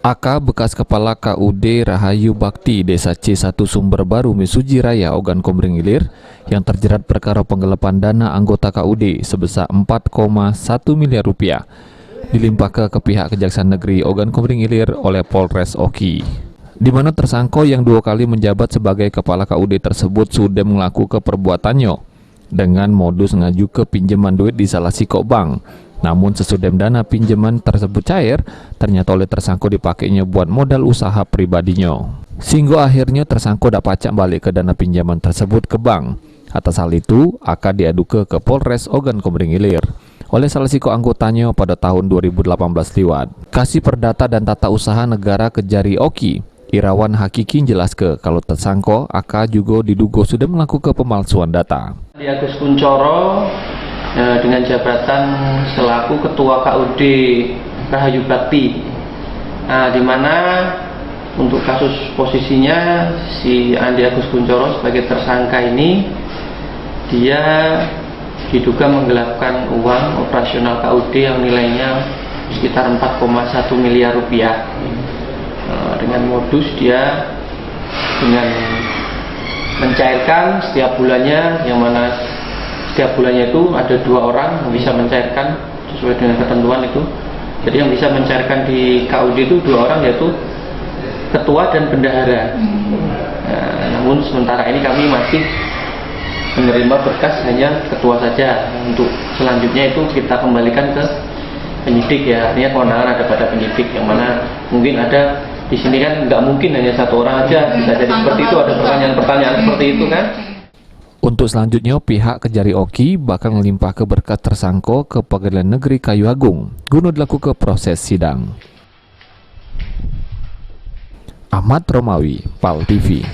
AK bekas Kepala KUD Rahayu Bakti Desa C1 Sumber Baru Mesuji Raya Ogan Komering Ilir yang terjerat perkara penggelapan dana anggota KUD sebesar 4,1 miliar rupiah dilimpahkan ke pihak Kejaksaan Negeri Ogan Komering Ilir oleh Polres Oki, di mana tersangka yang 2 kali menjabat sebagai Kepala KUD tersebut sudah mengaku ke perbuatannya dengan modus ngaju ke pinjaman duit di salah sikok bank. Namun sesudah dana pinjaman tersebut cair, ternyata oleh tersangka dipakainya buat modal usaha pribadinya. Sehingga akhirnya tersangka dapat pacak balik ke dana pinjaman tersebut ke bank. Atas hal itu, AK diadu ke Polres Ogan Komering Ilir oleh salah satu anggotanya pada tahun 2018 lewat. Kasih Perdata dan Tata Usaha Negara Kejari Oki, Irawan Hakiki jelas ke kalau tersangka AK juga diduga sudah melakukan pemalsuan data. Agus Kuncoro dengan jabatan selaku Ketua KUD Rahayu Bakti, di mana untuk kasus posisinya si Andi Agus Kuncoro sebagai tersangka ini, dia diduga menggelapkan uang operasional KUD yang nilainya sekitar 4,1 miliar rupiah. Dengan modus dia dengan mencairkan setiap bulannya, yang mana setiap bulannya itu ada 2 orang yang bisa mencairkan sesuai dengan ketentuan itu. Jadi yang bisa mencairkan di KUD itu 2 orang, yaitu ketua dan bendahara. Namun sementara ini kami masih menerima berkas hanya ketua saja. Untuk selanjutnya itu kita kembalikan ke penyidik, ya, artinya kewenangan ada pada penyidik, yang mana mungkin ada di sini kan nggak mungkin hanya 1 orang aja, bisa jadi seperti itu, ada pertanyaan-pertanyaan seperti itu kan. Untuk selanjutnya, pihak Kejari Oki bakal melimpah ke berkas tersangka ke Pengadilan Negeri Kayu Agung guna dilakukan proses sidang. Ahmad Romawi, PAL TV.